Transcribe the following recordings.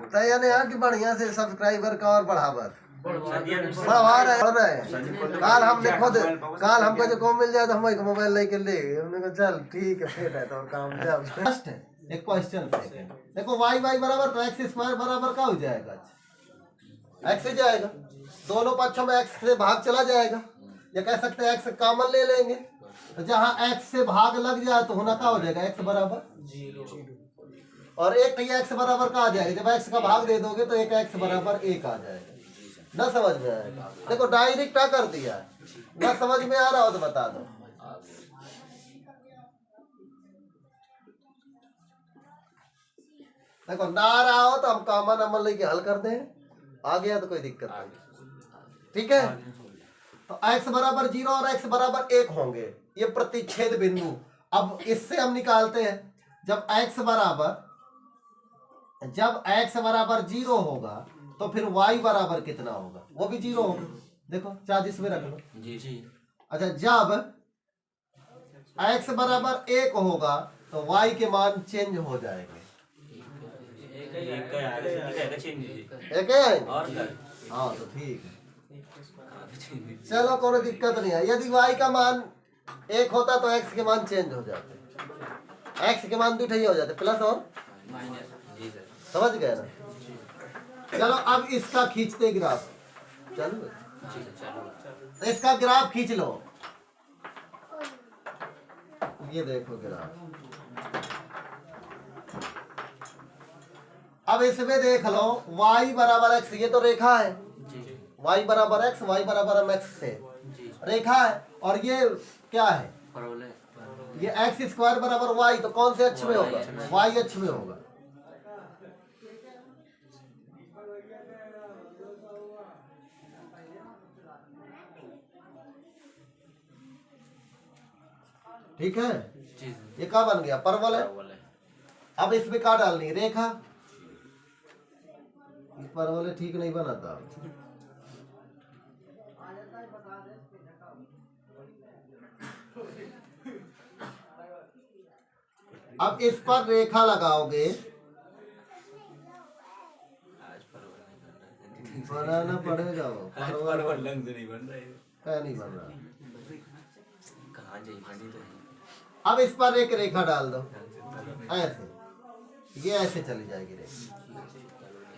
तो यानी यार कि बढ़िया से सब्सक्राइबर का और बढ़ावर बढ़वा रहे हैं। काल हम देखो काल हमको जो को मिल जाए तो हम एक मोबाइल लेके ले हमने कहा चल ठीक है फिर है तो और काम जब फर्स्ट है एक क्वेश्चन देखो y y बराबर तो x स्क्वायर बराबर क्या हो जाएगा x ही जाएगा दोनों पक्षों में x से भाग चला जाएगा या कह सकते हैं x कॉमन ले लेंगे तो जहाँ x से भाग लग जाए तो होना क्या हो जाएगा x बराबर 0 और एक तो x बराबर का आ जाएगा जब x का भाग दे दोगे तो एक x बराबर 1 आ जाएगा ना समझ में आएगा देखो डायरेक्ट क्या कर दिया ना समझ में आ रहा हो तो बता दो देखो ना आ रहा हो तो हम कॉमन अमल लेके हल कर दें आ गया तो कोई दिक्कत नहीं ठीक है तो x बराबर 0 और x बराबर 1 होंगे ये प्रतिच्छेद बिंदु अब इससे हम निकालते हैं जब x बराबर 0 होगा तो फिर y बराबर कितना होगा वो भी 0 होगा देखो चार्ज इसमें रख लो जी अच्छा जब x बराबर 1 होगा तो y के मान चेंज हो जाएंगे एक है हाँ तो ठीक है चलो कोई दिक्कत नहीं है यदि y का मान 1 होता तो x के मान चेंज हो जाते x के मान भी ठीक हो जाते प्लस और माइनस समझ गए ना चलो अब इसका खींचते ग्राफ चलो इसका ग्राफ खींच लो ये देखो ग्राफ अब इसमें देख लो y बराबर x ये तो रेखा है y बराबर x y बराबर mx से रेखा है और ये क्या है ये x स्क्वायर बराबर y तो कौन से अक्ष में होगा y अक्ष में होगा ठीक है ये क्या बन गया परवल है अब इसमें क्या डालनी है रेखा परवल ठीक नहीं बना था अब इस पर रेखा लगाओगे बनाना पड़ेगा वो परवल नहीं बन रहा है क्या नहीं बन रहा अब इस पर एक रेखा डाल दो ऐसे ये ऐसे चली जाएगी रेखा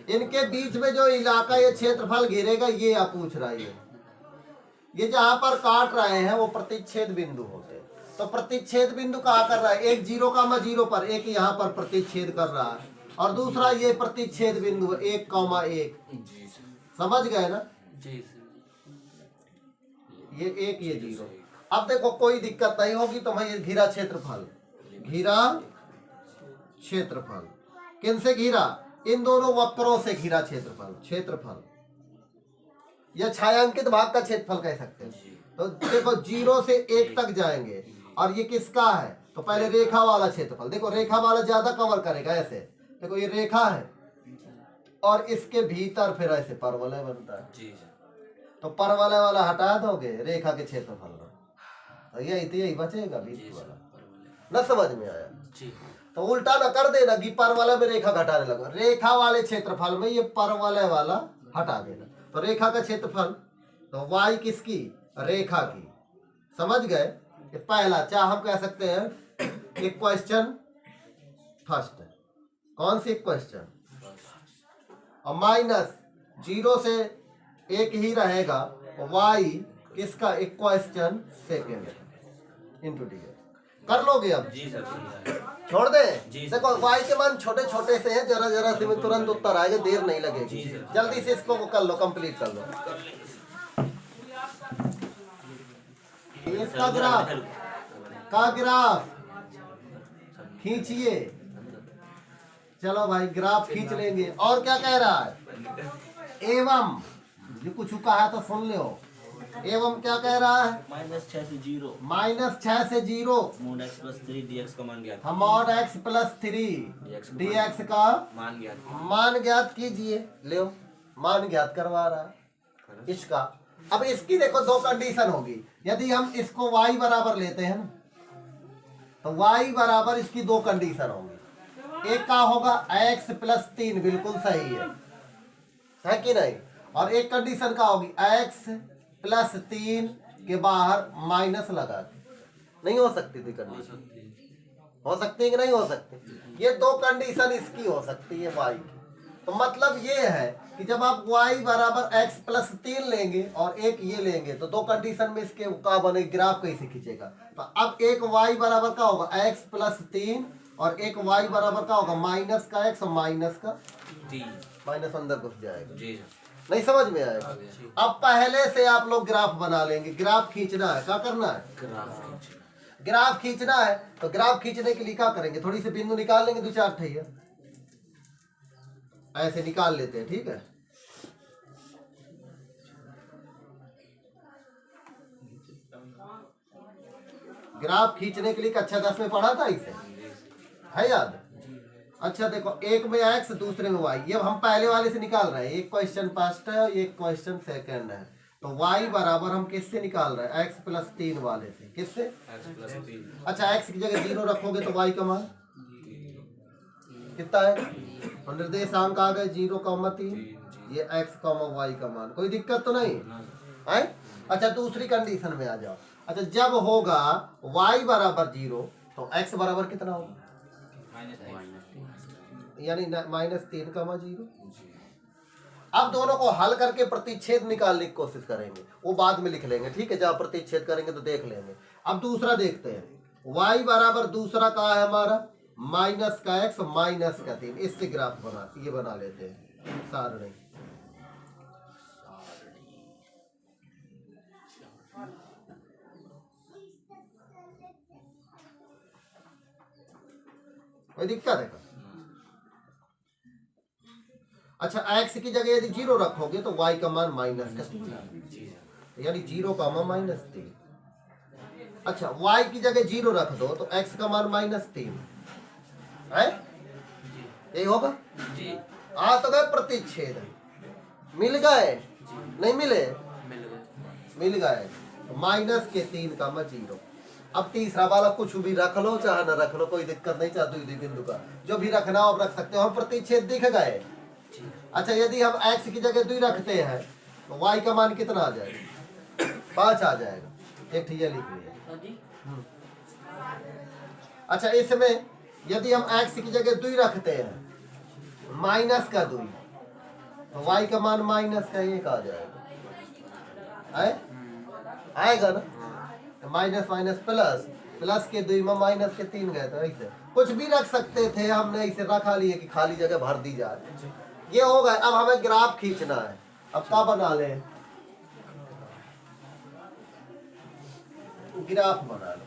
इनके बीच में जो इलाका ये क्षेत्रफल घेरेगा ये आप पूछ रहा है ये जहां पर काट रहे हैं वो प्रतिच्छेद बिंदु होते हैं तो प्रतिच्छेद बिंदु कहाँ कर रहा है एक 0,0 पर एक यहाँ पर प्रतिच्छेद कर रहा है और दूसरा ये प्रतिच्छेद बिंदु 1,1 समझ गए ना ये 1 ये 0 अब देखो कोई दिक्कत नहीं होगी तो मैं ये घिरा क्षेत्रफल किन से घिरा इन दोनों वक्रों से घिरा क्षेत्रफल या छायांकित भाग का क्षेत्रफल कह सकते हैं तो देखो 0 से 1 तक जाएंगे और ये किसका है तो पहले रेखा वाला क्षेत्रफल देखो रेखा वाला ज्यादा कवर करेगा ऐसे देखो ये रेखा है और इसके भीतर फिर ऐसे परवलय बनता है तो परवलय वाला हटा दोगे रेखा के क्षेत्रफल में तो यही बचेगा बीच वाला न समझ में आया तो उल्टा न कर देना कि परवलय में रेखा घटाने लगा रेखा वाले क्षेत्रफल में ये परवलय वाला हटा देना तो रेखा का क्षेत्रफल तो y किसकी रेखा की समझ गए कि पहला चाहे हम कह सकते हैं एक क्वेश्चन फर्स्ट कौन सी क्वेश्चन और माइनस 0 से 1 ही रहेगा y किसका एक क्वेश्चन सेकेंड इनटू डी कर लोगे अब जी सर छोड़ दे देखो y के मान छोटे छोटे से हैं जरा से में तुरंत उत्तर आएगा देर नहीं लगेगी जल्दी से इसको कर लो कंप्लीट कर लो इसका ग्राफ खींचिए चलो भाई ग्राफ खींच लेंगे और क्या कह रहा है एवं जो कुछ कहा तो सुन लो एवं क्या कह रहा है -6 से 0 mod x plus 3 dx का मान ज्ञात हम mod x plus 3 dx का मान ज्ञात कीजिए ले मान ज्ञात करवा रहा है इसका अब इसकी देखो दो कंडीशन होगी यदि हम इसको y बराबर लेते हैं ना तो y बराबर इसकी दो कंडीशन होंगी एक का होगा x प्लस 3, बिल्कुल सही है कि नहीं। और एक कंडीशन का होगी x प्लस 3 के बाहर माइनस लगा के। नहीं हो सकती थी कंडीशन? हो सकती है कि नहीं हो सकती? ये दो कंडीशन इसकी हो सकती है y की। तो मतलब ये है कि जब आप y बराबर x प्लस 3 लेंगे और एक ये लेंगे तो दो कंडीशन में इसके का बने ग्राफ कैसे खींचेगा। तो अब एक y बराबर का होगा x प्लस 3 और एक y बराबर का होगा माइनस का x और माइनस का माइनस अंदर घुस जाएगा। नहीं समझ में आएगा? अब पहले से आप लोग ग्राफ बना लेंगे। ग्राफ खींचना है, क्या करना है? ग्राफ खींचना है। तो ग्राफ खींचने के लिए क्या करेंगे? थोड़ी सी बिंदु निकाल लेंगे, 2-4 ठे ऐसे निकाल लेते हैं, ठीक है। ग्राफ खींचने के लिए कक्षा 10 में पढ़ा था इसे, है याद? अच्छा देखो, एक में x दूसरे में y। ये हम पहले वाले से निकाल रहे हैं। एक क्वेश्चन फर्स्ट है, एक क्वेश्चन सेकंड है। तो y बराबर हम किससे निकाल रहे हैं? x प्लस 3 वाले से। किससे? अच्छा, x की जगह 0 रखोगे तो y का मान कितना है? तो निर्देशांक आ गए 0,3। ये x, y का मान। कोई दिक्कत तो नहीं है? अच्छा, दूसरी कंडीशन में आ जाओ। अच्छा, जब होगा y बराबर 0 तो x बराबर कितना होगा? यानी -3,0। अब दोनों को हल करके प्रतिच्छेद निकालने की कोशिश करेंगे, वो बाद में लिख लेंगे, ठीक है। जब प्रतिच्छेद करेंगे तो देख लेंगे। अब दूसरा देखते हैं। y बराबर दूसरा का है हमारा माइनस का x माइनस का 3। इससे ग्राफ बना लेते हैं सारणी। कोई दिक्कत है? अच्छा, x की जगह यदि 0 रखोगे तो y का मान माइनस का 3, यानी 0,-3। अच्छा, y की जगह 0 रख दो तो x का मान -3 है। यही होगा जी। आ तो गए प्रतिच्छेद, मिल गए? नहीं मिले? मिल गए। -3 का 0। अब तीसरा वाला कुछ भी रख लो चाहे न रख लो, कोई दिक्कत नहीं। चाहे द्वितीय बिंदु का जो भी रखना हो आप रख सकते हो। हम प्रतिच्छेद दिख गए। अच्छा, यदि हम x की जगह 2 रखते हैं तो y का मान कितना आ जाएगा? 5 आ जाएगा। एक ये लिख लिया। अच्छा, इसमें यदि हम x की जगह 2 रखते हैं माइनस का 2 तो y का मान माइनस का 1 आ जाएगा। आएगा ना? तो माइनस माइनस प्लस, प्लस के 2 में माइनस के 3 गए। तो ऐसे कुछ भी रख सकते थे, हमने इसे रखा लिए कि खाली जगह भर दी जाए। ये हो गए। अब हमें ग्राफ खींचना है। अब क्या बना ले? ग्राफ बना लो।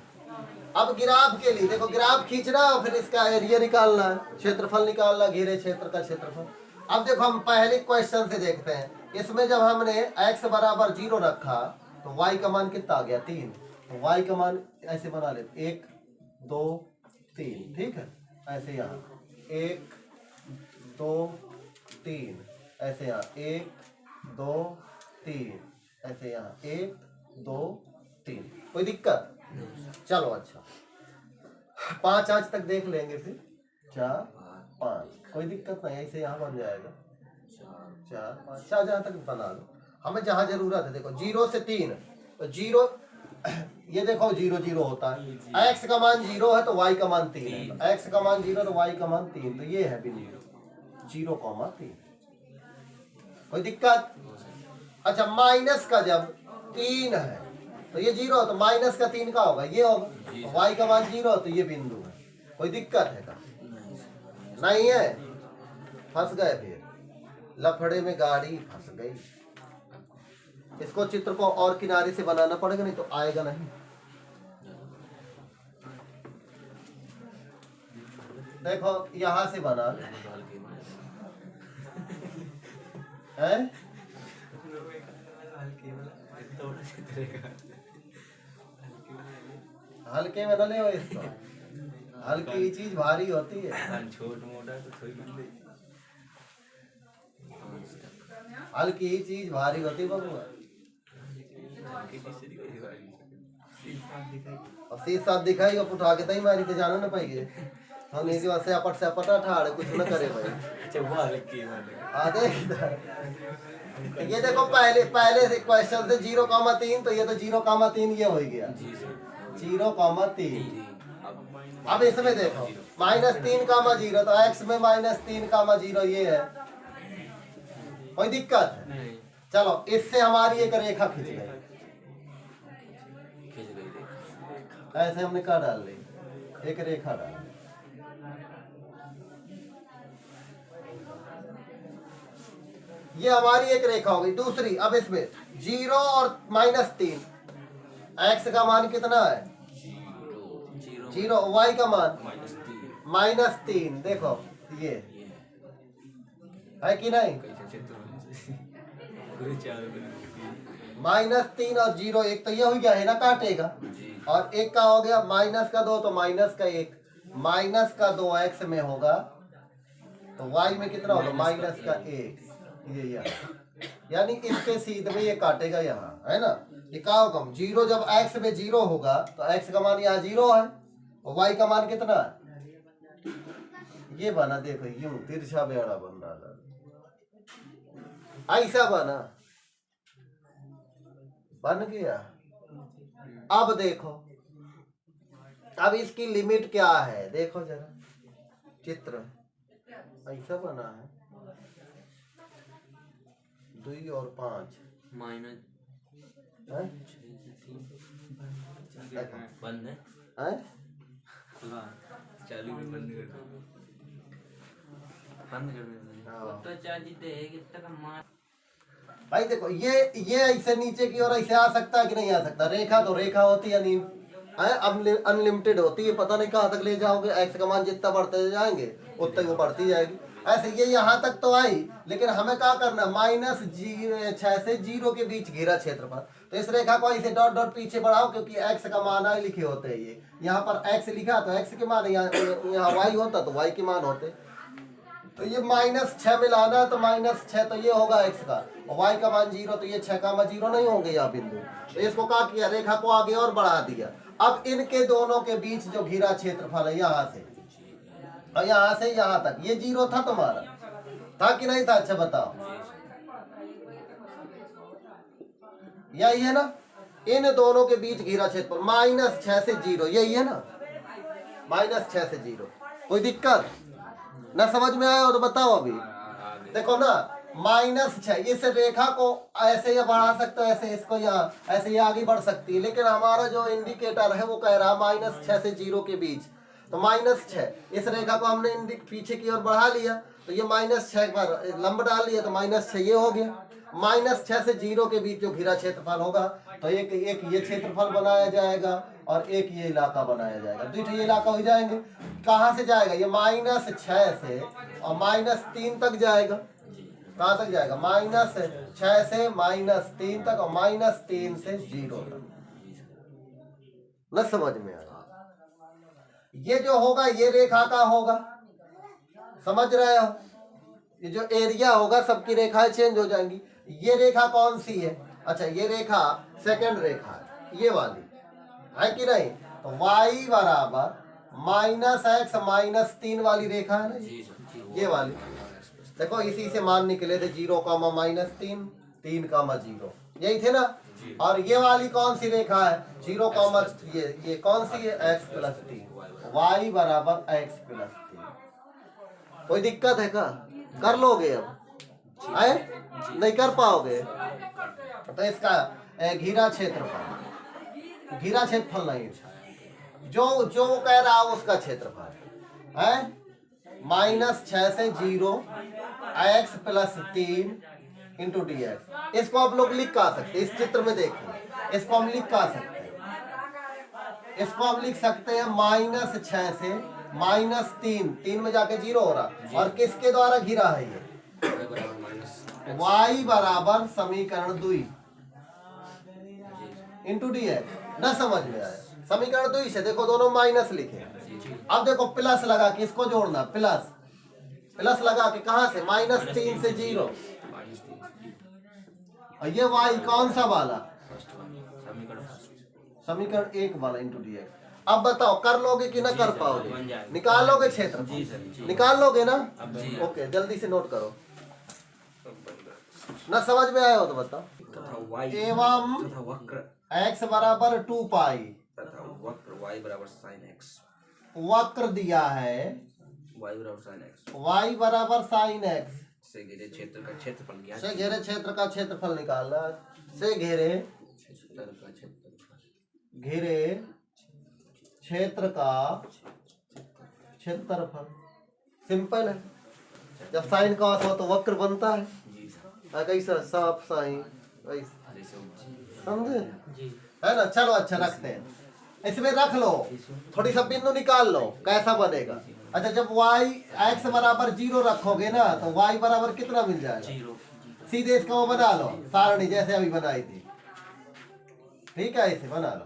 अब ग्राफ के लिए देखो, ग्राफ खींचना और फिर इसका एरिया निकालना है, क्षेत्रफल निकालना, घेरे क्षेत्र का क्षेत्रफल। अब देखो, हम पहले क्वेश्चन से देखते हैं। इसमें जब हमने x बराबर 0 रखा तो y का मान कितना आ गया? 3। तो y का मान ऐसे बना लेते, 1 2 3, ठीक है। ऐसे यहाँ 1 2 3, ऐसे यहाँ 1 2 3, ऐसे यहाँ 1 2 3। कोई दिक्कत? चलो, अच्छा 5 आज तक देख लेंगे, फिर 4 5। कोई दिक्कत नहीं, ऐसे यहाँ बन जाएगा 4 5। 4 जहाँ तक बना लो, हमें जहाँ जरूरत है। देखो 0 से 3 तो 0, ये देखो 0 0 होता है। x का मान 0 है तो y का मान 3 है। तो x का मान 0 तो y का मान 3। तो ये है बिंदु 0,3। कोई दिक्कत? अच्छा, माइनस का जब 3 है तो ये 0 तो माइनस का 3 का होगा, ये होगा। तो y का मान 0 तो ये बिंदु है। कोई दिक्कत है? नहीं है? फंस गए, फिर लफड़े में गाड़ी फंस गई। इसको चित्र को और किनारे से बनाना पड़ेगा, नहीं तो आएगा नहीं। देखो यहां से बना है, हल्के में ना ले इसको। हल्की चीज भारी होती है, छोट मोटा तो थोड़ी हल्की चीज भारी होती है बबुआ। और 6-7 दिखाई उठा के तई मारी तो जाना ना पाएगी। हम इसी वजह से अपट ठाड़ कुछ न करे भाई। अच्छा वो अलग की बात है। हाँ देख इधर। ये देखो पहले से क्वेश्चन से 0,3 तो ये तो 0,3 ये हो गया जी सर 0,3। अब अब इसमें देखो -3,0 तो x में -3,0 ये है, कोई दिक्कत है? नहीं चलो इससे हमारी एक रेखा खींच गई, खींच गई देख। ऐसे हमने क्या डाल ली, एक रेखा डाल ली। ये हमारी एक रेखा हो गई। दूसरी, अब इसमें 0 और -3, x का मान कितना है? 0, y का मान -3। देखो ये है कि नहीं, -3 और 0 एक तो ये हो गया है ना, काटेगा, और एक का हो गया -2 तो -1, -2 x में होगा तो y में कितना होगा -1। ये यानी इसके सीध में ये काटेगा यहाँ, है ना। ये क्या होगा, 0 जब x में 0 होगा तो x का मान यहाँ 0 है और y का मान कितना है, ये बना। देखो यूं तिरछा बेड़ा बन रहा है, ऐसा बना, बन गया। अब देखो, अब इसकी लिमिट क्या है, देखो जरा चित्र, ऐसा बना है 2 और 5 माइनस है? बंद है हैं? खुला चालू भी बंद कर दो, बंद कर दो हाँ। तो चार्ज दे कितना का मार। भाई देखो ये ऐसे नीचे की ओर ऐसे आ सकता है कि नहीं आ सकता, रेखा तो रेखा होती है, नहीं अनलिमिटेड होती है, पता नहीं कहाँ तक ले जाओगे, एक्स का मान जितना बढ़ते जाएंगे उतना वो बढ़ती जाएगी। ऐसे ये यहाँ तक तो आई, लेकिन हमें क्या करना, -6 से 0 के बीच घेरा क्षेत्रफल। तो इस रेखा को ऐसे डॉट डॉट पीछे बढ़ाओ, क्योंकि x का मान आई लिखे होते हैं, ये यहाँ पर x लिखा तो x के मान, यहाँ y होता तो y के मान होते। तो ये -6 में लाना तो -6 तो ये होगा x का, और y का मान 0 तो ये 6,0 नहीं होंगे यहाँ बिंदु। तो इसको क्या किया, रेखा को आगे और बढ़ा दिया। अब इनके दोनों के बीच जो घिरा क्षेत्रफल है, यहाँ से और यहाँ से यहाँ तक, ये 0 था तुम्हारा, था कि नहीं था? अच्छा बताओ, यही है ना। इन दोनों के बीच घिरा क्षेत्रफल -6 से 0, यही है ना, -6 से 0। कोई दिक्कत ना, समझ में आया हो तो बताओ। अभी देखो ना, -6, इस रेखा को ऐसे या बढ़ा सकते हो, ऐसे इसको यहाँ ऐसे ये आगे बढ़ सकती है, लेकिन हमारा जो इंडिकेटर है वो कह रहा है -6 से 0 के बीच। तो -6, इस रेखा को हमने पीछे की ओर बढ़ा लिया, तो ये -6 पर लंब डाल लिया तो -6 ये हो गया। -6 से 0 के बीच जो घिरा क्षेत्रफल होगा, तो एक ये क्षेत्रफल बनाया जाएगा और एक ये इलाका बनाया जाएगा, 2 ये इलाका हो जाएंगे। कहाँ से जाएगा ये, -6 से और -3 तक जाएगा। कहाँ तक जाएगा, -6 से -3 तक और -3 से 0 तक। न समझ में आया? ये जो होगा ये रेखा का होगा, समझ रहे हो। ये जो एरिया होगा सबकी रेखाएं चेंज हो जाएंगी। ये रेखा कौन सी है, अच्छा ये रेखा सेकंड रेखा है, ये वाली है कि नहीं। तो y बराबर -x -3 वाली रेखा है ना, ये वाली। देखो इसी से मान निकले थे 0, -3, 3, 0 यही थे ना। और ये वाली कौन सी रेखा है, 0, ये कौन सी है, x + 3, y बराबर x + 3। कोई दिक्कत है क्या, कर लोगे अब, आए नहीं कर पाओगे तो इसका घिरा क्षेत्रफल नहीं, जो कह रहा है उसका क्षेत्रफल है -6 से 0 x + 3 × dx। इसको आप लोग लिख का सकते, इस चित्र में देखिए, इसको हम लिख का सकते हैं, इसको हम लिख सकते हैं -6 से -3 में जाके 0 हो रहा, और किसके द्वारा घिरा है ये, y बराबर समीकरण 2 × dx। न समझ में आया, समीकरण 2 से देखो दोनों माइनस लिखे। अब देखो प्लस लगा के इसको जोड़ना, प्लस लगा के कहां से, -3 से 0, और ये y कौन सा वाला, समीकरण 1 वाला × dx। अब बताओ कर लोगे कि ना कर बन पाओगे? जाएगा। निकालोगे क्षेत्र? जी सर, जी। निकाल लोगे ना? जी। ओके जल्दी से नोट करो। ना समझ में आया हो तो बताओ। तथा y एवं तथा वक्र x बराबर 2 पाई, तथा वक्र y बराबर sin x, वक्र दिया है y बराबर sin x y बराबर साइन x, से घिरे क्षेत्र का क्षेत्रफल ज्ञात से घेरे क्षेत्र का क्षेत्रफल निकालना। से घेरे क्षेत्र का क्षेत्रफल घेरे क्षेत्र का क्षेत्रफल। सिंपल है। जब साइन कॉस हो तो वक्र बनता है। जी सर। कैसा साफ साइन जैसे समझे है ना? चलो अच्छा रखते हैं, इसमें रख लो, थोड़ी सा बिंदु निकाल लो कैसा बनेगा। अच्छा जब y x बराबर 0 रखोगे ना तो y बराबर कितना मिल जाएगा? सीधे इसका वो बना लो सारणी जैसे अभी बनाई थी। ठीक है इसे बना लो।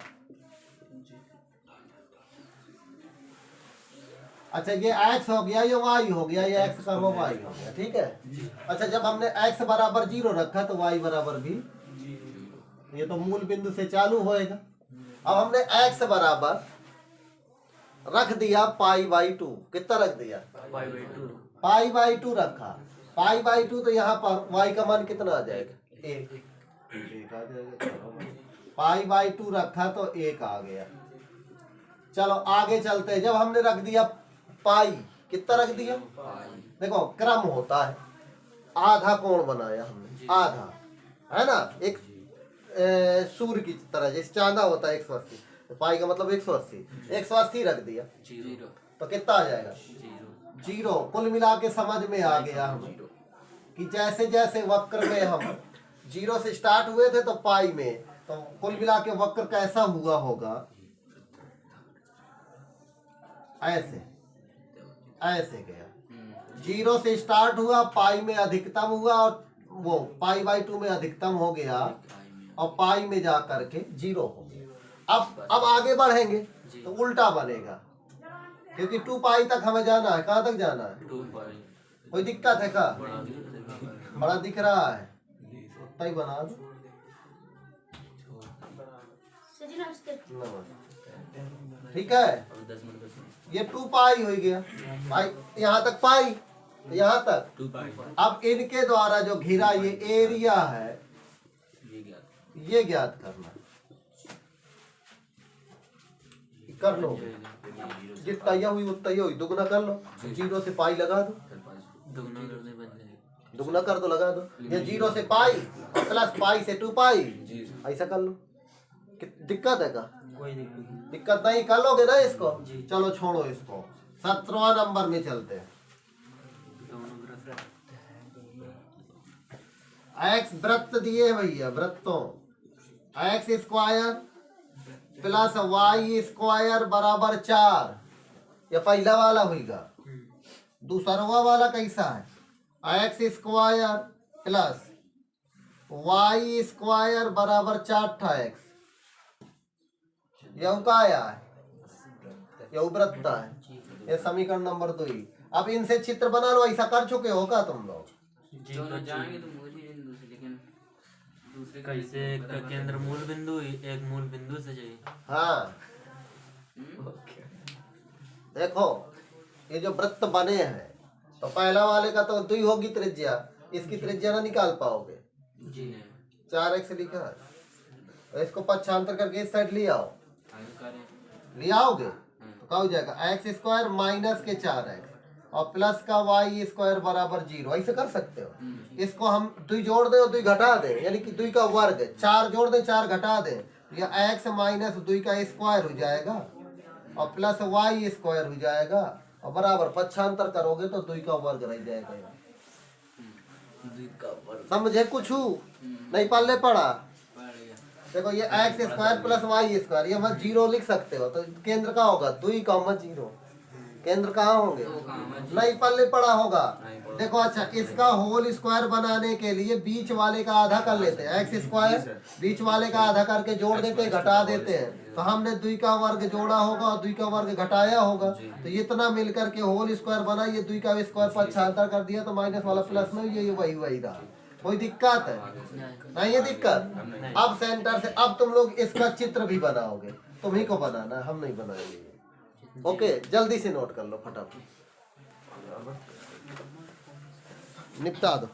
अच्छा ये x हो गया, ये y हो गया, ये x का वो y हो गया। ठीक है। अच्छा जब हमने x बराबर 0 रखा तो y बराबर भी, ये तो मूल बिंदु से चालू होएगा। अब हमने x बराबर रख दिया पाई बाई 2। कितना रख दिया? पाई बाई 2 रखा। पाई बाई 2 तो यहाँ पर y का मान कितना आ जाएगा? 1 आ जाएगा। पाई बाई 2 रखा तो 1 आ गया। चलो आगे चलते हैं। जब हमने रख दिया पाई, कितना रख दिया? देखो क्रम होता है, आधा कोण बनाया हमने, आधा है ना, एक सूर्य की तरह जैसे चांदा होता है 180, तो पाई का मतलब 180, 180 रख दिया तो कितना आ जाएगा? 0। कुल मिला के समझ में आ गया हमें कि जैसे जैसे वक्र में हम 0 से स्टार्ट हुए थे तो पाई में, तो कुल मिला के वक्र कैसा हुआ होगा? ऐसे ऐसे गया। 0 से स्टार्ट हुआ, पाई में अधिकतम हुआ और वो पाई बाई 2 में अधिकतम हो गया और पाई में जा करके 0 हो गया। अब आगे बढ़ेंगे तो उल्टा बनेगा, क्योंकि 2 पाई तक हमें जाना है। कहाँ तक जाना है? कोई दिक्कत है का? बड़ा दिख रहा है, उतना ही बना दो। ठीक है, ये 2 पाई हो गया। पाई यहाँ तक पाई, यहाँ तक। अब इनके द्वारा जो घिरा ये एरिया है ये ज्ञात करना। कर लो, जितना यह हुई उतना ही हुई, दुगना कर लो। 0 से पाई लगा दो, दुगना कर दो, लगा दो। ये 0 से पाई और प्लस पाई से 2 पाई, ऐसा कर लो। दिक्कत है का? कोई दिक्कत नहीं, कर लोगे ना इसको? चलो छोड़ो इसको, 17वां नंबर में चलते हैं। x वृत्त दिए हैं भैया, वृत्तों x square plus y square बराबर 4। ये पहला वाला होगा। दूसरा वाला कैसा है? x square plus y square बराबर 4x। यह का आया है, यह वृत्त है। ये समीकरण नंबर 2। अब इनसे चित्र बना लो। ऐसा कर चुके हो का तुम लोग? जाएंगे तो कैसे? एक केंद्र मूल बिंदु, एक मूल बिंदु से चाहिए। हाँ देखो ये जो वृत्त बने हैं तो पहला वाले का तो 2 होगी त्रिज्या, इसकी त्रिज्या ना निकाल पाओगे। 4x लिखा है, तो इसको पक्षांतर करके इस साइड ले आओ। ले आओगे तो क्या हो जाएगा? x स्क्वायर माइनस के 4x और प्लस का y स्क्वायर बराबर 0। ऐसे कर सकते हो। इसको हम 2 जोड़ दें और 2 घटा दें, यानी कि 2 का वर्ग। 4 जोड़ दें 4 घटा दें, या x माइनस 2 का स्क्वायर हो जाएगा और प्लस y स्क्वायर हो जाएगा और बराबर पक्षांतर करोगे तो 2 का वर्ग रह जाएगा। समझे कुछ? नहीं पल्ले पड़ा? देखो ये x square plus y square, ये मत 0 लिख सकते हो तो केंद्र का होगा 2, 0। केंद्र कहाँ होंगे? नहीं पल्ले पड़ा होगा। देखो अच्छा इसका होल स्क्वायर बनाने के लिए बीच वाले का आधा कर लेते हैं। x स्क्वायर बीच वाले का आधा करके जोड़ देते हैं, घटा देते हैं, तो हमने 2 का वर्ग जोड़ा होगा और 2 का वर्ग घटाया होगा, तो इतना मिलकर के होल स्क्वायर बना। ये 2 का स्क्वायर पक्षांतर कर दिया तो माइनस वाला प्लस में, ये वही रहा। कोई दिक्कत है? नहीं है दिक्कत। अब सेंटर से अब तुम लोग इसका चित्र भी बनाओगे। तुम्ही को बनाना है, हम नहीं बनाएंगे। ओके, जल्दी से नोट कर लो फटाफट, निपटा दो।